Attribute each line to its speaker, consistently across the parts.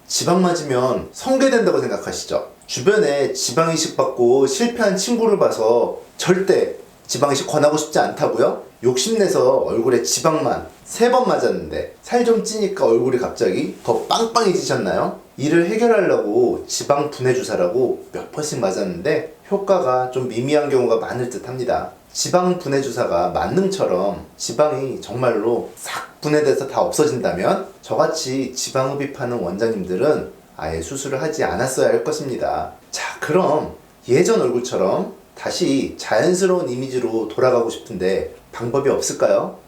Speaker 1: 지방 맞으면 성괴된다고 생각하시죠? 주변에 지방 이식 받고 실패한 친구를 봐서 절대 지방 이식 권하고 싶지 않다고요? 욕심내서 얼굴에 지방만 3번 맞았는데 살 좀 찌니까 얼굴이 갑자기 더 빵빵해지셨나요? 이를 해결하려고 지방 분해 주사라고 몇 번씩 맞았는데 효과가 좀 미미한 경우가 많을 듯 합니다. 지방 분해 주사가 만능처럼 지방이 정말로 싹 분해돼서 다 없어진다면 저같이 지방 흡입하는 원장님들은 아예 수술을 하지 않았어야 할 것입니다. 자, 그럼 예전 얼굴처럼 다시 자연스러운 이미지로 돌아가고 싶은데 방법이 없을까요?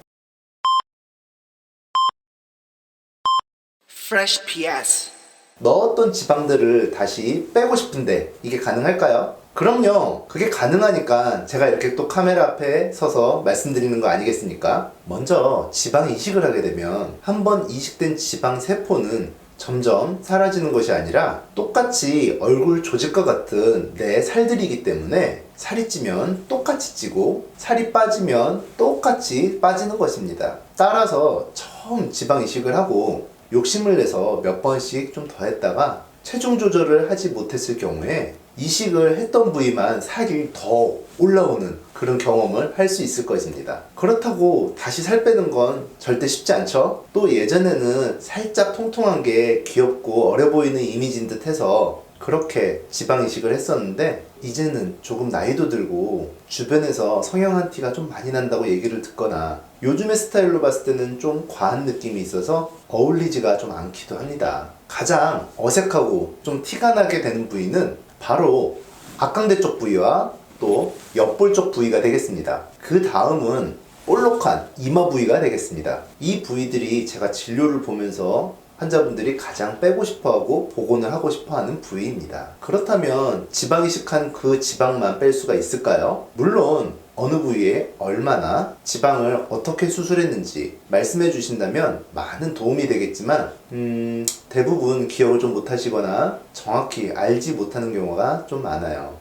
Speaker 2: Fresh PS.
Speaker 1: 넣었던 지방들을 다시 빼고 싶은데 이게 가능할까요? 그럼요. 그게 가능하니까 제가 이렇게 또 카메라 앞에 서서 말씀드리는 거 아니겠습니까? 먼저 지방 이식을 하게 되면 한번 이식된 지방 세포는 점점 사라지는 것이 아니라 똑같이 얼굴 조직과 같은 내 살들이기 때문에 살이 찌면 똑같이 찌고 살이 빠지면 똑같이 빠지는 것입니다. 따라서 처음 지방 이식을 하고 욕심을 내서 몇 번씩 좀 더 했다가 체중 조절을 하지 못했을 경우에 이식을 했던 부위만 살이 더 올라오는 그런 경험을 할 수 있을 것입니다. 그렇다고 다시 살 빼는 건 절대 쉽지 않죠? 또 예전에는 살짝 통통한 게 귀엽고 어려 보이는 이미지인 듯 해서 그렇게 지방 이식을 했었는데 이제는 조금 나이도 들고 주변에서 성형한 티가 좀 많이 난다고 얘기를 듣거나 요즘의 스타일로 봤을 때는 좀 과한 느낌이 있어서 어울리지가 좀 않기도 합니다. 가장 어색하고 좀 티가 나게 되는 부위는 바로 악강대 쪽 부위와 또 옆볼 쪽 부위가 되겠습니다. 그 다음은 볼록한 이마 부위가 되겠습니다. 이 부위들이 제가 진료를 보면서 환자분들이 가장 빼고 싶어하고 복원을 하고 싶어하는 부위입니다. 그렇다면 지방 이식한 그 지방만 뺄 수가 있을까요? 물론 어느 부위에 얼마나 지방을 어떻게 수술했는지 말씀해 주신다면 많은 도움이 되겠지만 대부분 기억을 좀 못하시거나 정확히 알지 못하는 경우가 좀 많아요.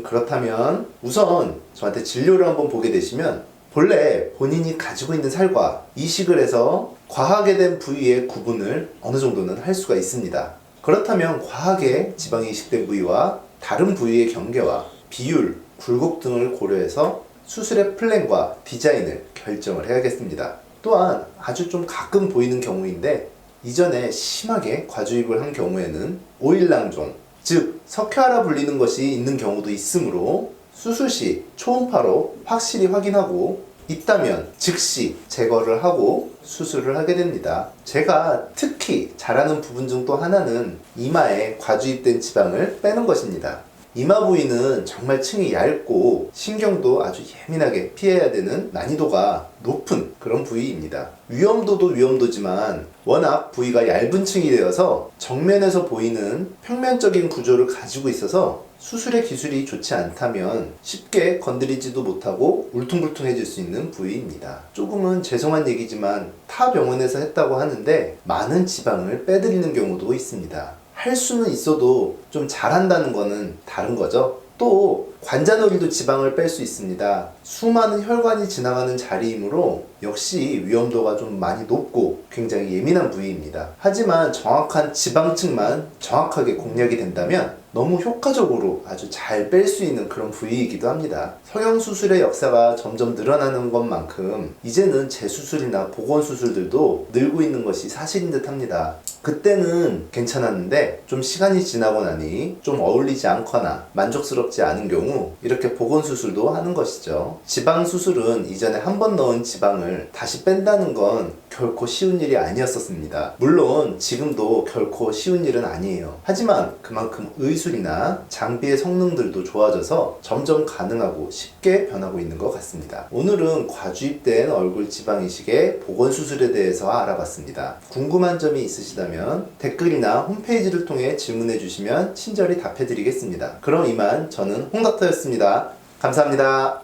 Speaker 1: 그렇다면 우선 저한테 진료를 한번 보게 되시면 본래 본인이 가지고 있는 살과 이식을 해서 과하게 된 부위의 구분을 어느 정도는 할 수가 있습니다. 그렇다면 과하게 지방이 이식된 부위와 다른 부위의 경계와 비율, 굴곡 등을 고려해서 수술의 플랜과 디자인을 결정을 해야겠습니다. 또한 아주 좀 가끔 보이는 경우인데 이전에 심하게 과주입을 한 경우에는 오일낭종, 즉 석회화라 불리는 것이 있는 경우도 있으므로 수술 시 초음파로 확실히 확인하고 있다면 즉시 제거를 하고 수술을 하게 됩니다. 제가 특히 잘하는 부분 중 또 하나는 이마에 과주입된 지방을 빼는 것입니다. 이마 부위는 정말 층이 얇고 신경도 아주 예민하게 피해야 되는 난이도가 높은 그런 부위입니다. 위험도도 위험도지만 워낙 부위가 얇은 층이 되어서 정면에서 보이는 평면적인 구조를 가지고 있어서 수술의 기술이 좋지 않다면 쉽게 건드리지도 못하고 울퉁불퉁해질 수 있는 부위입니다. 조금은 죄송한 얘기지만 타 병원에서 했다고 하는데 많은 지방을 빼드리는 경우도 있습니다. 할 수는 있어도 좀 잘한다는 거는 다른 거죠. 또 관자놀이도 지방을 뺄 수 있습니다. 수많은 혈관이 지나가는 자리이므로 역시 위험도가 좀 많이 높고 굉장히 예민한 부위입니다. 하지만 정확한 지방층만 정확하게 공략이 된다면 너무 효과적으로 아주 잘 뺄 수 있는 그런 부위이기도 합니다. 성형수술의 역사가 점점 늘어나는 것만큼 이제는 재수술이나 보건수술들도 늘고 있는 것이 사실인 듯 합니다. 그때는 괜찮았는데 좀 시간이 지나고 나니 좀 어울리지 않거나 만족스럽지 않은 경우 이렇게 보건수술도 하는 것이죠. 지방수술은 이전에 한 번 넣은 지방을 다시 뺀다는 건 결코 쉬운 일이 아니었었습니다. 물론 지금도 결코 쉬운 일은 아니에요. 하지만 그만큼 의술이나 장비의 성능들도 좋아져서 점점 가능하고 쉽게 변하고 있는 것 같습니다. 오늘은 과주입된 얼굴 지방 이식의 보건수술에 대해서 알아봤습니다. 궁금한 점이 있으시다면 댓글이나 홈페이지를 통해 질문해 주시면 친절히 답해 드리겠습니다. 그럼 이만 저는 홍닥터였습니다. 감사합니다.